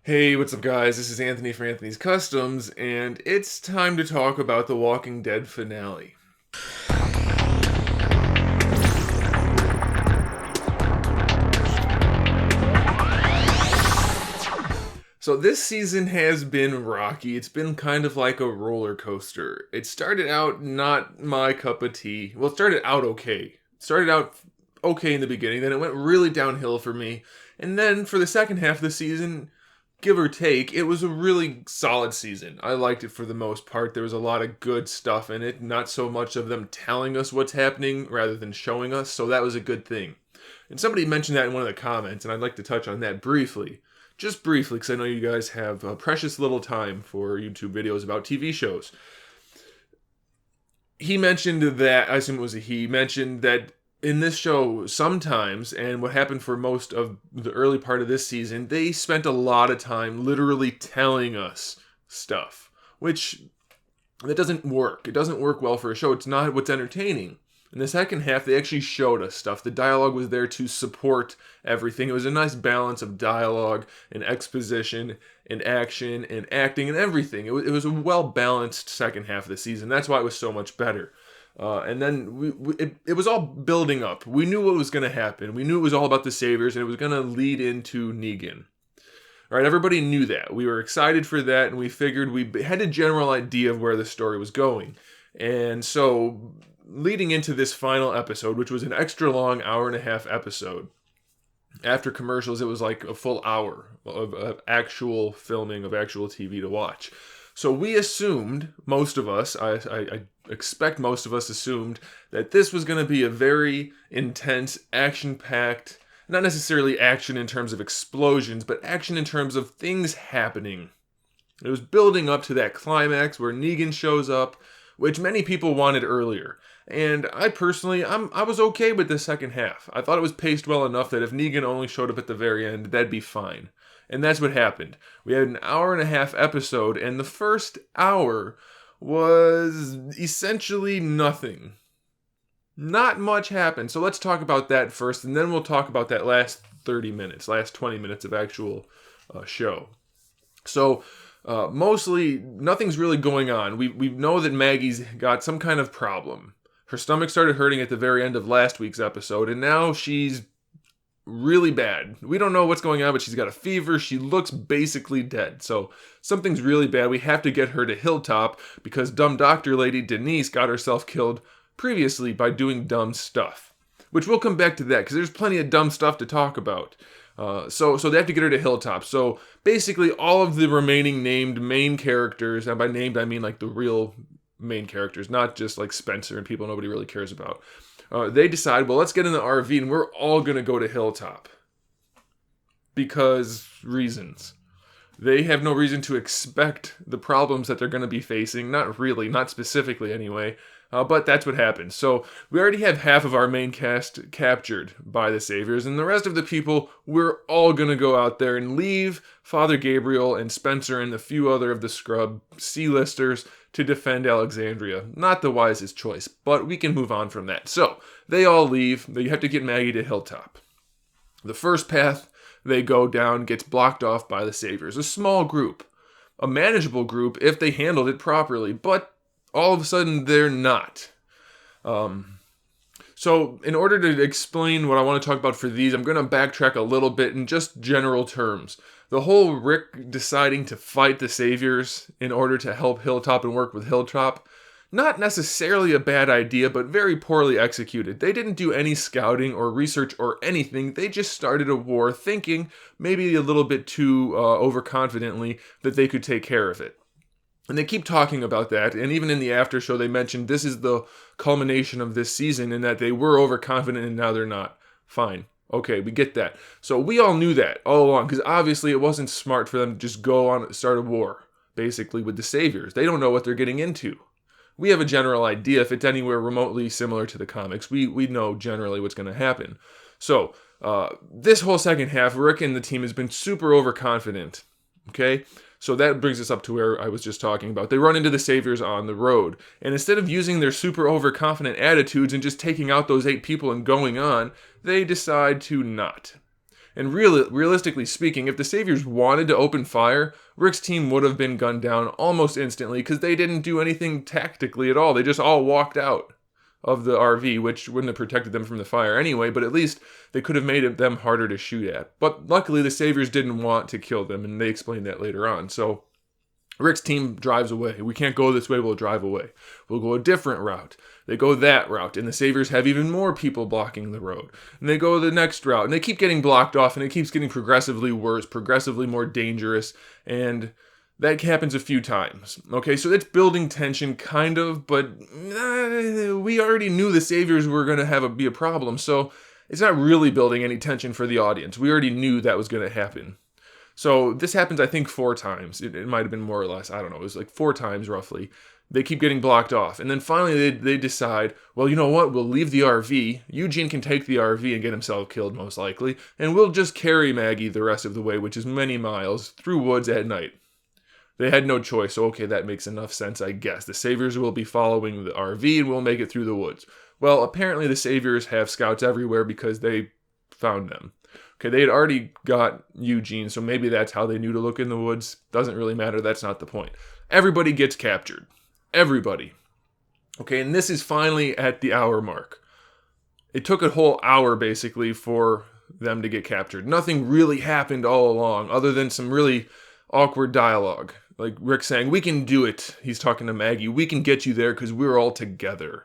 Hey, what's up, guys? This is Anthony for Anthony's Customs, and it's time to talk about the Walking Dead finale. So, this season has been rocky. It's been kind of like a roller coaster. It started out not my cup of tea. Well, it started out okay. It started out okay in the beginning, then it went really downhill for me. And then for the second half of the season, give or take, it was a really solid season. I liked it for the most part. There was a lot of good stuff in it, not so much of them telling us what's happening rather than showing us, so that was a good thing. And somebody mentioned that in one of the comments, and I'd like to touch on that briefly. Just briefly, because I know you guys have precious little time for YouTube videos about TV shows. He mentioned that, I assume it was a he, mentioned that in this show, sometimes, and what happened for most of the early part of this season, they spent a lot of time literally telling us stuff, which that doesn't work. It doesn't work well for a show. It's not what's entertaining. In the second half, they actually showed us stuff. The dialogue was there to support everything. It was a nice balance of dialogue and exposition and action and acting and everything. It was a well-balanced second half of the season. That's why it was so much better. And then it was all building up. We knew what was going to happen. We knew it was all about the Saviors, and it was going to lead into Negan. All right, everybody knew that. We were excited for that, and we figured we had a general idea of where the story was going. And so, leading into this final episode, which was an extra long hour-and-a-half episode, after commercials, it was like a full hour of actual filming, of actual TV to watch. So we assumed, most of us, I expect most of us assumed, that this was going to be a very intense, action-packed, not necessarily action in terms of explosions, but action in terms of things happening. It was building up to that climax where Negan shows up, which many people wanted earlier. And I personally, I was okay with the second half. I thought it was paced well enough that if Negan only showed up at the very end, that'd be fine. And that's what happened. We had an hour-and-a-half episode, and the first hour was essentially nothing. Not much happened. So let's talk about that first, and then we'll talk about that last 30 minutes, last 20 minutes of actual show. So, mostly, nothing's really going on. We know that Maggie's got some kind of problem. Her stomach started hurting at the very end of last week's episode, and now she's really bad. We don't know what's going on, but she's got a fever. She looks basically dead. So something's really bad. We have to get her to Hilltop because dumb doctor lady Denise got herself killed previously by doing dumb stuff. Which we'll come back to that because there's plenty of dumb stuff to talk about. So they have to get her to Hilltop. So basically all of the remaining named main characters, and by named I mean like the real main characters, not just like Spencer and people nobody really cares about. They decide, well, let's get in the RV and we're all going to go to Hilltop. Because reasons. They have no reason to expect the problems that they're going to be facing. Not really, not specifically anyway. But that's what happens. So we already have half of our main cast captured by the Saviors. And the rest of the people, we're all going to go out there and leave Father Gabriel and Spencer and a few other of the scrub C-listers to defend Alexandria. Not the wisest choice, but we can move on from that. So they all leave. You have to get Maggie to Hilltop. The first path they go down gets blocked off by the Saviors. A small group. A manageable group if they handled it properly, but all of a sudden they're not. So in order to explain what I want to talk about for these, I'm going to backtrack a little bit in just general terms. The whole Rick deciding to fight the Saviors in order to help Hilltop and work with Hilltop, not necessarily a bad idea, but very poorly executed. They didn't do any scouting or research or anything. They just started a war thinking, maybe a little bit too overconfidently, that they could take care of it. And they keep talking about that, and even in the after show they mentioned this is the culmination of this season and that they were overconfident and now they're not. Fine. Okay, we get that. So we all knew that all along, because obviously it wasn't smart for them to just go on start a war, basically, with the Saviors. They don't know what they're getting into. We have a general idea. If it's anywhere remotely similar to the comics, we know generally what's going to happen. So, this whole second half, Rick and the team has been super overconfident. Okay? So that brings us up to where I was just talking about. They run into the Saviors on the road. And instead of using their super overconfident attitudes and just taking out those 8 people and going on, they decide to not. And realistically speaking, if the Saviors wanted to open fire, Rick's team would have been gunned down almost instantly because they didn't do anything tactically at all. They just all walked out of the RV, which wouldn't have protected them from the fire anyway, but at least they could have made them harder to shoot at. But luckily, the Saviors didn't want to kill them, and they explained that later on. So Rick's team drives away. We can't go this way, we'll drive away. We'll go a different route. They go that route, and the Saviors have even more people blocking the road. And they go the next route, and they keep getting blocked off, and it keeps getting progressively worse, progressively more dangerous, and that happens a few times. Okay, so it's building tension, kind of, but we already knew the Saviors were going to be a problem, so it's not really building any tension for the audience. We already knew that was going to happen. So this happens, I think, 4 times. It might have been more or less. I don't know. It was like 4 times roughly. They keep getting blocked off. And then finally they decide, well, you know what? We'll leave the RV. Eugene can take the RV and get himself killed, most likely. And we'll just carry Maggie the rest of the way, which is many miles, through woods at night. They had no choice. So, okay, that makes enough sense, I guess. The Saviors will be following the RV and we'll make it through the woods. Well, apparently the Saviors have scouts everywhere because they found them. Okay, they had already got Eugene, so maybe that's how they knew to look in the woods. Doesn't really matter. That's not the point. Everybody gets captured. Everybody. Okay, and this is finally at the hour mark. It took a whole hour, basically, for them to get captured. Nothing really happened all along, other than some really awkward dialogue. Like Rick saying, we can do it. He's talking to Maggie. We can get you there because we're all together.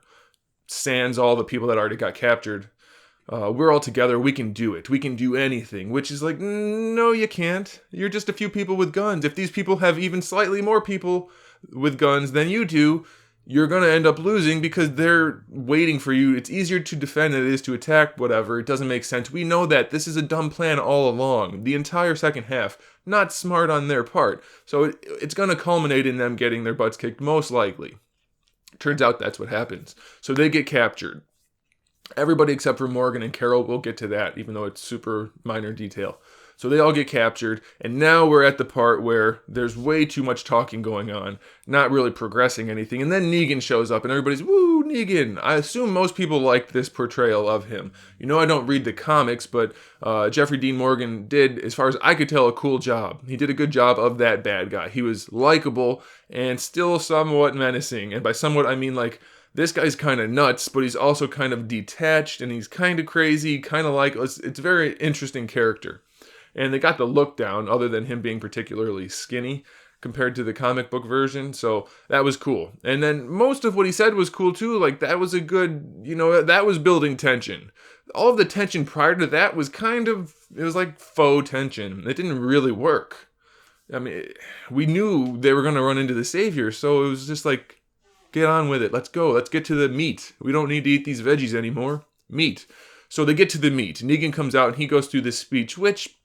Sans all the people that already got captured. We're all together, we can do it. We can do anything. Which is like, no, you can't. You're just a few people with guns. If these people have even slightly more people with guns than you do, you're going to end up losing because they're waiting for you. It's easier to defend than it is to attack, whatever. It doesn't make sense. We know that. This is a dumb plan all along. The entire second half. Not smart on their part. So it's going to culminate in them getting their butts kicked, most likely. Turns out that's what happens. So they get captured. Everybody except for Morgan and Carol, we'll get to that, even though it's super minor detail. So they all get captured, and now we're at the part where there's way too much talking going on, not really progressing anything, and then Negan shows up, and everybody's, woo, Negan! I assume most people liked this portrayal of him. You know I don't read the comics, but Jeffrey Dean Morgan did, as far as I could tell, a cool job. He did a good job of that bad guy. He was likable, and still somewhat menacing, and by somewhat I mean like, this guy's kind of nuts, but he's also kind of detached, and he's kind of crazy, kind of like, it's a very interesting character. And they got the look down, other than him being particularly skinny compared to the comic book version, so that was cool. And then most of what he said was cool too, like that was a good, that was building tension. All of the tension prior to that was it was like faux tension. It didn't really work. I mean, we knew they were going to run into the Savior, so it was just like, get on with it. Let's go. Let's get to the meat. We don't need to eat these veggies anymore. Meat. So they get to the meat. Negan comes out and he goes through this speech, which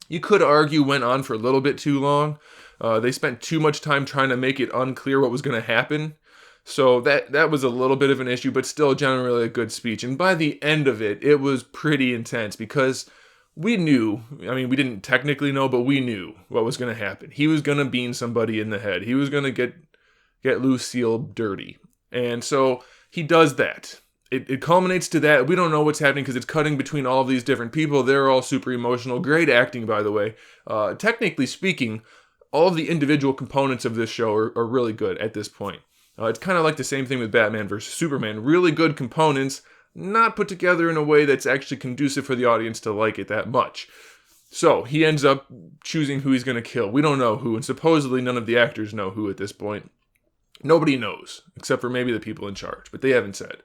you could argue went on for a little bit too long. They spent too much time trying to make it unclear what was going to happen. So that was a little bit of an issue, but still generally a good speech. And by the end of it, it was pretty intense because we knew, we didn't technically know, but we knew what was going to happen. He was going to bean somebody in the head. He was going to get Lucille dirty. And so he does that. It culminates to that. We don't know what's happening because it's cutting between all of these different people. They're all super emotional. Great acting, by the way. Technically speaking, all of the individual components of this show are really good at this point. It's kind of like the same thing with Batman versus Superman. Really good components, not put together in a way that's actually conducive for the audience to like it that much. So he ends up choosing who he's going to kill. We don't know who, and supposedly none of the actors know who at this point. Nobody knows, except for maybe the people in charge, but they haven't said.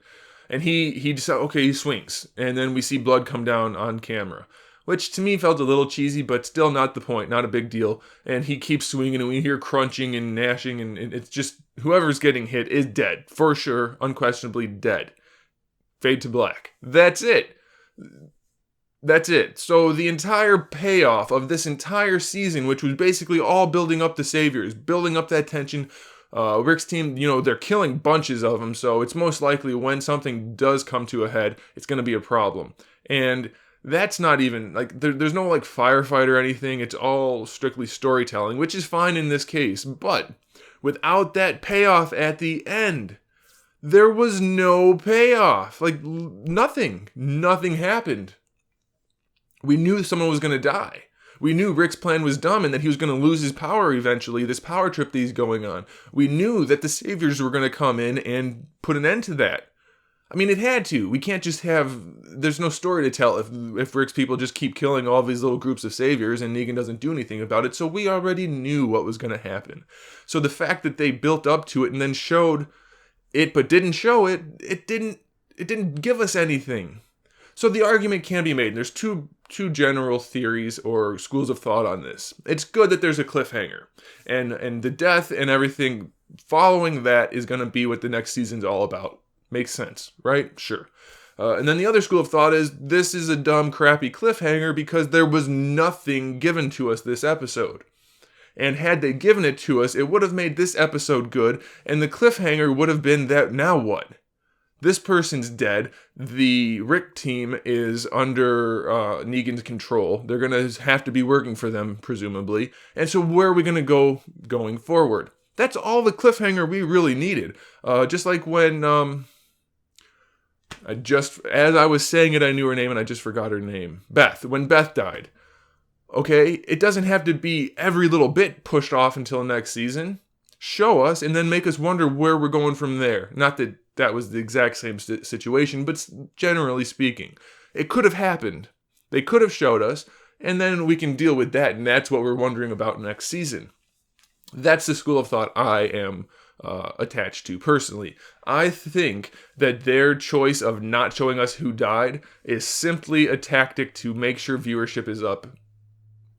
And he decides, okay, he swings. And then we see blood come down on camera, which to me felt a little cheesy, but still not the point, not a big deal. And he keeps swinging, and we hear crunching and gnashing, and it's just, whoever's getting hit is dead. For sure, unquestionably dead. Fade to black. That's it. That's it. So the entire payoff of this entire season, which was basically all building up the Saviors, building up that tension, Rick's team, they're killing bunches of them, so it's most likely when something does come to a head, it's going to be a problem. And that's not even, there's no, firefight or anything. It's all strictly storytelling, which is fine in this case. But without that payoff at the end, there was no payoff. Nothing. Nothing happened. We knew someone was going to die. We knew Rick's plan was dumb and that he was going to lose his power eventually, this power trip that he's going on. We knew that the saviors were going to come in and put an end to that. I mean, it had to. We can't just have... There's no story to tell if Rick's people just keep killing all these little groups of saviors and Negan doesn't do anything about it, so we already knew what was going to happen. So the fact that they built up to it and then showed it but didn't show it, it didn't give us anything. So the argument can be made, and there's two general theories or schools of thought on this. It's good that there's a cliffhanger, and the death and everything following that is going to be what the next season's all about. Makes sense, right? Sure. And then the other school of thought is this is a dumb, crappy cliffhanger because there was nothing given to us this episode. And had they given it to us, it would have made this episode good, and the cliffhanger would have been that now what? This person's dead. The Rick team is under Negan's control. They're going to have to be working for them, presumably. And so where are we going to go going forward? That's all the cliffhanger we really needed. Just like when... as I was saying it, I knew her name and I just forgot her name. Beth. When Beth died. Okay, it doesn't have to be every little bit pushed off until next season. Show us and then make us wonder where we're going from there. Not that that was the exact same situation, but generally speaking, it could have happened. They could have showed us, and then we can deal with that, and that's what we're wondering about next season. That's the school of thought I am attached to personally. I think that their choice of not showing us who died is simply a tactic to make sure viewership is up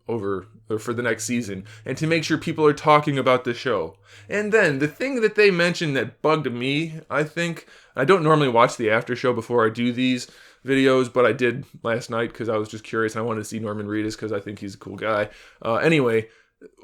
for the next season, and to make sure people are talking about the show. And then the thing that they mentioned that bugged me, I think, I don't normally watch the after show before I do these videos, but I did last night because I was just curious and I wanted to see Norman Reedus because I think he's a cool guy. Anyway,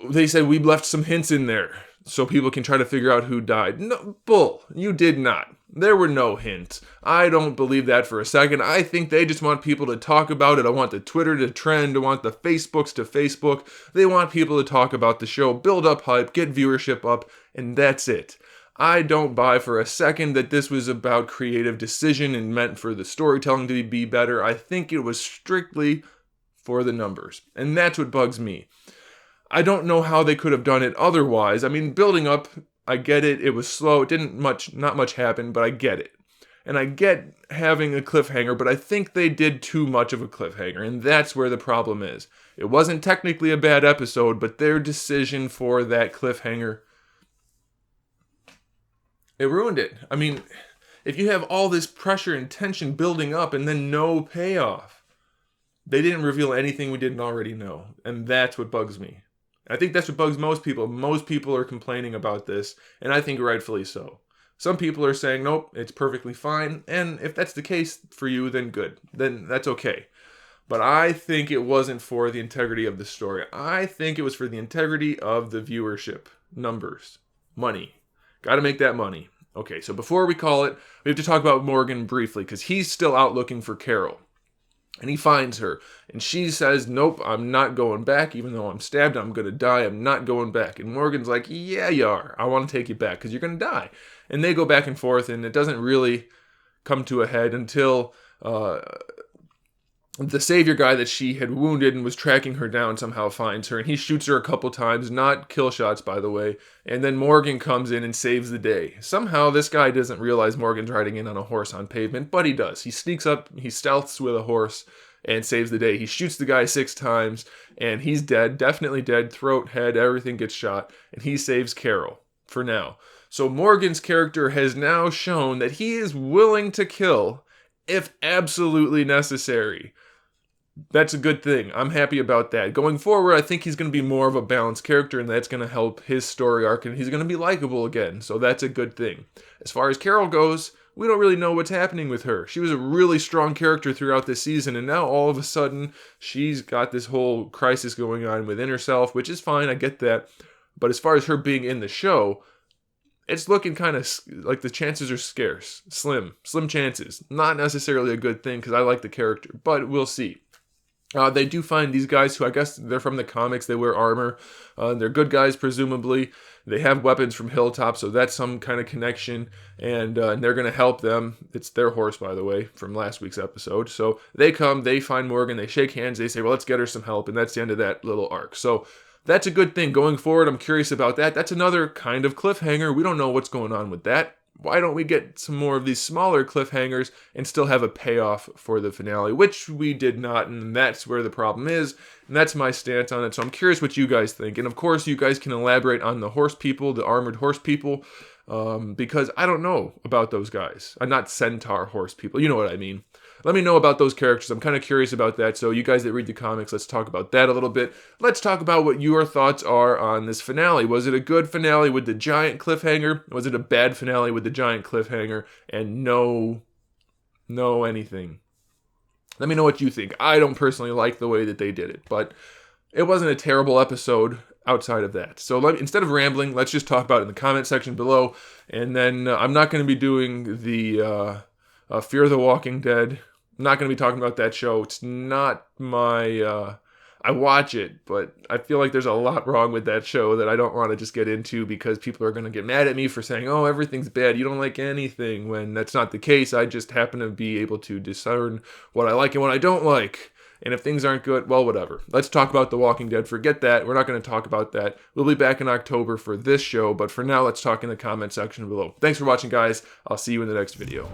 they said we left some hints in there so people can try to figure out who died. No, bull. You did not. There were no hints. I don't believe that for a second. I think they just want people to talk about it. I want the Twitter to trend. I want the Facebooks to Facebook. They want people to talk about the show, build up hype, get viewership up, and that's it. I don't buy for a second that this was about creative decision and meant for the storytelling to be better. I think it was strictly for the numbers. And that's what bugs me. I don't know how they could have done it otherwise. I mean, building up, I get it. It was slow. It not much happened, but I get it. And I get having a cliffhanger, but I think they did too much of a cliffhanger, and that's where the problem is. It wasn't technically a bad episode, but their decision for that cliffhanger, it ruined it. I mean, if you have all this pressure and tension building up and then no payoff, they didn't reveal anything we didn't already know, and that's what bugs me. I think that's what bugs most people. Most people are complaining about this, and I think rightfully so. Some people are saying, nope, it's perfectly fine, and if that's the case for you, then good. Then that's okay. But I think it wasn't for the integrity of the story. I think it was for the integrity of the viewership. Numbers. Money. Got to make that money. Okay, so before we call it, we have to talk about Morgan briefly, because he's still out looking for Carol. And he finds her, and she says, nope, I'm not going back, even though I'm stabbed, I'm going to die, I'm not going back. And Morgan's like, yeah, you are. I want to take you back, because you're going to die. And they go back and forth, and it doesn't really come to a head until the savior guy that she had wounded and was tracking her down somehow finds her, and he shoots her a couple times, not kill shots, by the way, and then Morgan comes in and saves the day. Somehow this guy doesn't realize Morgan's riding in on a horse on pavement, but he does. He sneaks up, he stealths with a horse, and saves the day. He shoots the guy 6 times, and he's dead, definitely dead, throat, head, everything gets shot, and he saves Carol, for now. So Morgan's character has now shown that he is willing to kill if absolutely necessary. That's a good thing. I'm happy about that. Going forward, I think he's going to be more of a balanced character, and that's going to help his story arc, and he's going to be likable again, so that's a good thing. As far as Carol goes, we don't really know what's happening with her. She was a really strong character throughout this season, and now all of a sudden, she's got this whole crisis going on within herself, which is fine, I get that. But as far as her being in the show, it's looking kind of like the chances are scarce. Slim chances. Not necessarily a good thing, because I like the character, but we'll see. They do find these guys who I guess they're from the comics. They wear armor. They're good guys, presumably. They have weapons from Hilltop, so that's some kind of connection. And they're going to help them. It's their horse, by the way, from last week's episode. So they come, they find Morgan, they shake hands, they say, well, let's get her some help. And that's the end of that little arc. So that's a good thing. Going forward, I'm curious about that. That's another kind of cliffhanger. We don't know what's going on with that. Why don't we get some more of these smaller cliffhangers and still have a payoff for the finale, which we did not, and that's where the problem is, and that's my stance on it. So I'm curious what you guys think, and of course you guys can elaborate on the horse people, the armored horse people, because I don't know about those guys. I'm not centaur horse people, you know what I mean. Let me know about those characters. I'm kind of curious about that. So you guys that read the comics, let's talk about that a little bit. Let's talk about what your thoughts are on this finale. Was it a good finale with the giant cliffhanger? Was it a bad finale with the giant cliffhanger and no anything? Let me know what you think. I don't personally like the way that they did it, but it wasn't a terrible episode outside of that. So instead of rambling, let's just talk about it in the comment section below. And then I'm not going to be doing the Fear the Walking Dead. I'm not going to be talking about that show. It's not my... I watch it, but I feel like there's a lot wrong with that show that I don't want to just get into because people are going to get mad at me for saying, oh, everything's bad, you don't like anything, when that's not the case. I just happen to be able to discern what I like and what I don't like. And if things aren't good, well, whatever. Let's talk about The Walking Dead. Forget that. We're not going to talk about that. We'll be back in October for this show, but for now, let's talk in the comment section below. Thanks for watching, guys. I'll see you in the next video.